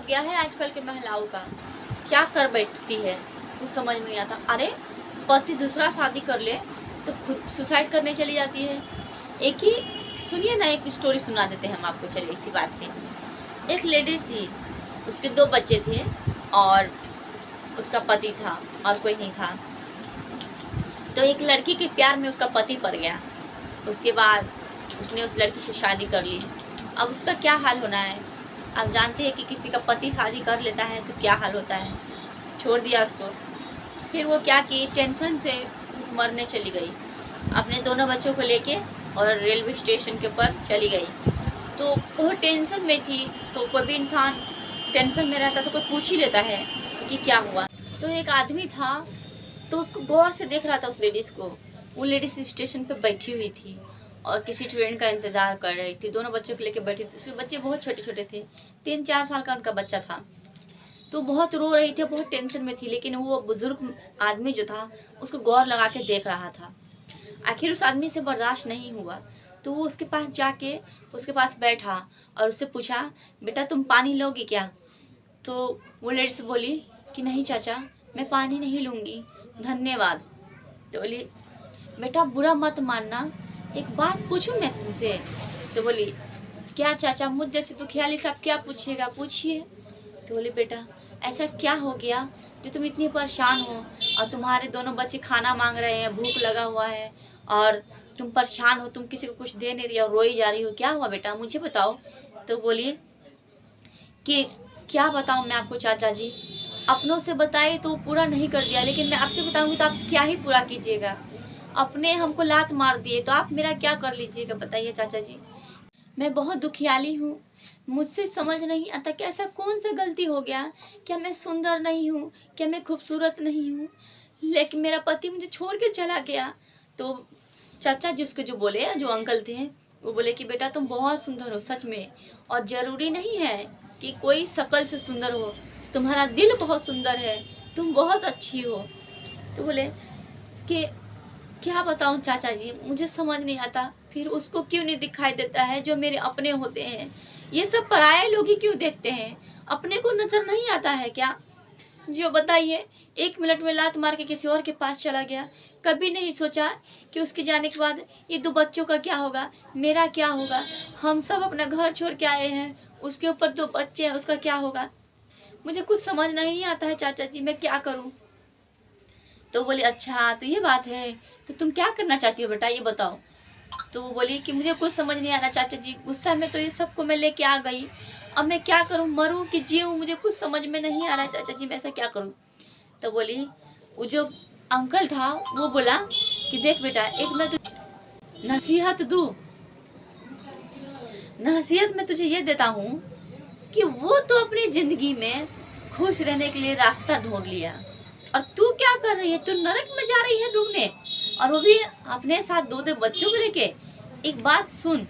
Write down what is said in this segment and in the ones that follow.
गया है आजकल के महिलाओं का, क्या कर बैठती है कुछ समझ में नहीं आता। अरे पति दूसरा शादी कर ले तो खुद सुसाइड करने चली जाती है। एक ही सुनिए ना, एक स्टोरी सुना देते हैं हम आपको, चलिए इसी बात पे। एक लेडीज थी, उसके 2 बच्चे थे और उसका पति था और कोई नहीं था। तो एक लड़की के प्यार में उसका पति पड़ गया। उसके बाद उसने उस लड़की से शादी कर ली। अब उसका क्या हाल होना है, आप जानते हैं कि किसी का पति शादी कर लेता है तो क्या हाल होता है। छोड़ दिया उसको। फिर वो क्या की, टेंशन से मरने चली गई अपने दोनों बच्चों को लेके, और रेलवे स्टेशन के ऊपर चली गई। तो वो टेंशन में थी, तो कोई भी इंसान टेंशन में रहता तो कोई पूछ ही लेता है कि क्या हुआ। तो एक आदमी था, तो उसको गौर से देख रहा था उस लेडीज़ को। वो लेडीज़ स्टेशन पे बैठी हुई थी और किसी ट्रेन का इंतज़ार कर रही थी। दोनों बच्चों को लेकर बैठी थी। उसके बच्चे बहुत छोटे छोटे थे, 3-4 साल का उनका बच्चा था। तो बहुत रो रही थी, बहुत टेंशन में थी। लेकिन वो बुजुर्ग आदमी जो था उसको गौर लगा के देख रहा था। आखिर उस आदमी से बर्दाश्त नहीं हुआ, तो वो उसके पास जाके उसके पास बैठा और उससे पूछा, बेटा तुम पानी लोगी क्या? तो वो लेडीज बोली कि नहीं चाचा, मैं पानी नहीं लूँगी, धन्यवाद। तो बोली, बेटा बुरा मत मानना, एक बात पूछूं मैं तुमसे? तो बोली, क्या चाचा, मुझ जैसे दुखियाली साहब क्या पूछिएगा, पूछिए। तो बोली, बेटा ऐसा क्या हो गया जो तुम इतनी परेशान हो, और तुम्हारे दोनों बच्चे खाना मांग रहे हैं, भूख लगा हुआ है और तुम परेशान हो, तुम किसी को कुछ दे नहीं रही हो, रोई जा रही हो, क्या हुआ बेटा, मुझे बताओ। तो बोली कि क्या बताऊं मैं आपको चाचा जी, अपनों से बताए तो पूरा नहीं कर दिया, लेकिन मैं आपसे बताऊंगी तो आप क्या ही पूरा कीजिएगा। अपने हमको लात मार दिए तो आप मेरा क्या कर लीजिएगा, बताइए चाचा जी। मैं बहुत दुखियाली हूँ, मुझसे समझ नहीं आता कि ऐसा कौन सा गलती हो गया। क्या मैं सुंदर नहीं हूँ, क्या मैं खूबसूरत नहीं हूँ, लेकिन मेरा पति मुझे छोड़ के चला गया। तो चाचा जी उसके जो बोले, जो अंकल थे, वो बोले कि बेटा तुम बहुत सुंदर हो सच में, और ज़रूरी नहीं है कि कोई शक्ल से सुंदर हो, तुम्हारा दिल बहुत सुंदर है, तुम बहुत अच्छी हो। तो बोले कि क्या बताऊं चाचा जी, मुझे समझ नहीं आता, फिर उसको क्यों नहीं दिखाई देता है जो मेरे अपने होते हैं। ये सब पराये लोग ही क्यों देखते हैं, अपने को नजर नहीं आता है क्या? जो बताइए, 1 मिनट में लात मार के किसी और के पास चला गया। कभी नहीं सोचा कि उसके जाने के बाद ये 2 बच्चों का क्या होगा, मेरा क्या होगा। हम सब अपना घर छोड़ के आए हैं, उसके ऊपर 2 बच्चे हैं, उसका क्या होगा। मुझे कुछ समझ नहीं आता है चाचा जी, मैं क्या करूं। तो बोली, अच्छा तो ये बात है, तो तुम क्या करना चाहती हो बेटा, ये बताओ। तो वो बोली कि मुझे कुछ समझ नहीं आ रहा चाचा जी, गुस्सा में तो ये सबको मैं लेके आ गई, अब मैं क्या करूं, मरूं कि जीऊं, मुझे कुछ समझ में नहीं आ रहा चाचा जी, मैं ऐसा क्या करूं। तो बोली, वो जो अंकल था वो बोला कि देख बेटा, एक मैं तुझे नसीहत दूं, नसीहत में तुझे ये देता हूँ कि वो तो अपनी जिंदगी में खुश रहने के लिए रास्ता ढूंढ लिया, और तू क्या कर रही है, तू नरक में जा रही है ढूंढने, और वो भी अपने साथ 2 बच्चों को लेके। एक बात सुन,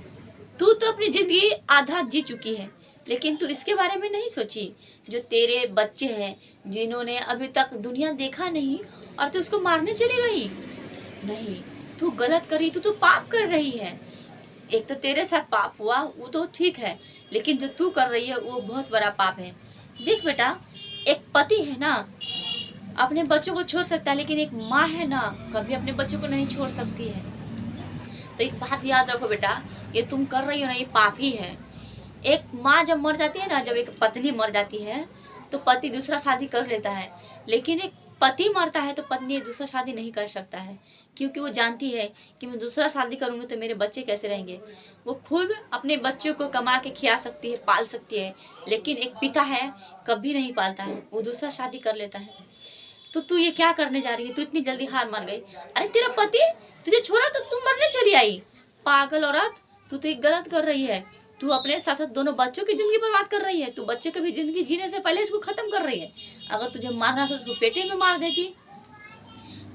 तू तो अपनी जिंदगी आधा जी चुकी है, लेकिन तू इसके बारे में नहीं सोची जो तेरे बच्चे हैं, जिन्होंने अभी तक दुनिया देखा नहीं, और तू उसको मारने चली गई। नहीं, तू गलत करी, तू तो पाप कर रही है। एक तो तेरे साथ पाप हुआ, वो तो ठीक है, लेकिन जो तू कर रही है वो बहुत बड़ा पाप है। देख बेटा, एक पति है ना अपने बच्चों को छोड़ सकता है, लेकिन एक माँ है ना कभी अपने बच्चों को नहीं छोड़ सकती है। तो एक बात याद रखो बेटा, ये तुम कर रही हो ना, ये पाप ही है। एक माँ जब मर जाती है ना, जब एक पत्नी मर जाती है तो पति दूसरा शादी कर लेता है, लेकिन एक पति मरता है तो पत्नी दूसरा शादी नहीं कर सकता है, क्योंकि वो जानती है कि मैं दूसरा शादी करूंगी तो मेरे बच्चे कैसे रहेंगे। वो खुद अपने बच्चों को कमा के खिला सकती है, पाल सकती है, लेकिन एक पिता है कभी नहीं पालता है, वो दूसरा शादी कर लेता है। तो तू ये क्या करने जा रही है, तू इतनी जल्दी हार मान गई। अरे तेरा पति तुझे छोड़ा तो तू मरने चली आई, पागल औरत, तू तो एक गलत कर रही है। तू अपने साथ साथ दोनों बच्चों की जिंदगी बर्बाद कर रही है, तू बच्चे की भी जिंदगी जीने से पहले इसको खत्म कर रही है। अगर तुझे मारना था तो उसको पेटे में मार देती।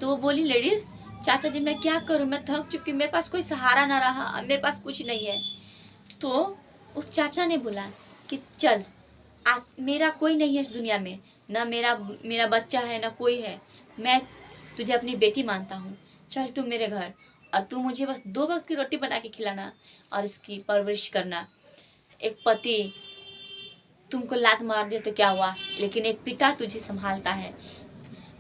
तो वो बोली, लेडीज, चाचा जी मैं क्या करूं, मैं थक चुकी, मेरे पास कोई सहारा ना रहा, मेरे पास कुछ नहीं है। तो उस चाचा ने बोला कि चल, आज मेरा कोई नहीं है इस दुनिया में, ना मेरा मेरा बच्चा है ना कोई है, मैं तुझे अपनी बेटी मानता हूँ, चल तू मेरे घर, और तू मुझे बस 2 वक्त की रोटी बना के खिलाना और इसकी परवरिश करना। एक पति तुमको लात मार दिया तो क्या हुआ, लेकिन एक पिता तुझे संभालता है।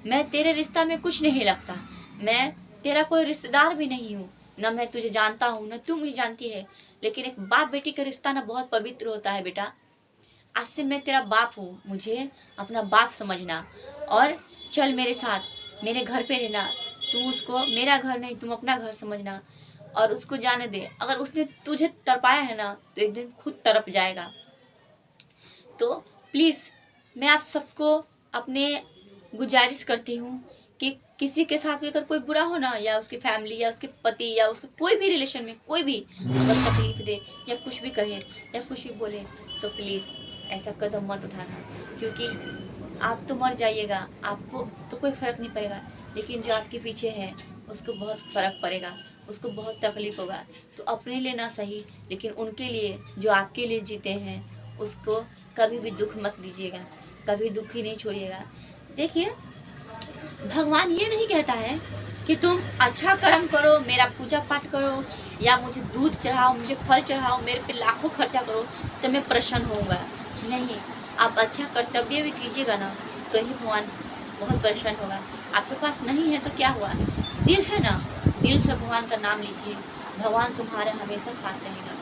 मैं तेरे रिश्ता में कुछ नहीं लगता, मैं तेरा कोई रिश्तेदार भी नहीं हूँ, न मैं तुझे जानता हूँ न तू मुझे जानती है, लेकिन एक बाप बेटी का रिश्ता ना बहुत पवित्र होता है बेटा। आज से मैं तेरा बाप हूँ, मुझे अपना बाप समझना और चल मेरे साथ, मेरे घर पे रहना। तू उसको मेरा घर नहीं, तुम अपना घर समझना और उसको जाने दे। अगर उसने तुझे तड़पाया है ना तो एक दिन खुद तड़प जाएगा। तो प्लीज़ मैं आप सबको अपने गुजारिश करती हूँ कि किसी के साथ भी अगर कोई बुरा हो ना, या उसकी फैमिली या उसके पति या उसके कोई भी रिलेशन में कोई भी अगर तकलीफ दे या कुछ भी कहे या कुछ भी बोले, तो प्लीज़ ऐसा कदम मत उठाना, क्योंकि आप तो मर जाइएगा, आपको तो कोई फ़र्क नहीं पड़ेगा, लेकिन जो आपके पीछे है उसको बहुत फ़र्क पड़ेगा, उसको बहुत तकलीफ होगा। तो अपने लिए ना सही, लेकिन उनके लिए जो आपके लिए जीते हैं उसको कभी भी दुख मत दीजिएगा, कभी दुखी नहीं छोड़िएगा। देखिए, भगवान ये नहीं कहता है कि तुम अच्छा कर्म करो, मेरा पूजा पाठ करो, या मुझे दूध चढ़ाओ, मुझे फल चढ़ाओ, मेरे पे लाखों खर्चा करो तो मैं प्रसन्न होऊंगा। नहीं, आप अच्छा कर्तव्य भी कीजिएगा ना तो ही भगवान बहुत प्रसन्न होगा। आपके पास नहीं है तो क्या हुआ, दिल है ना, दिल से भगवान का नाम लीजिए, भगवान तुम्हारे हमेशा साथ रहेगा।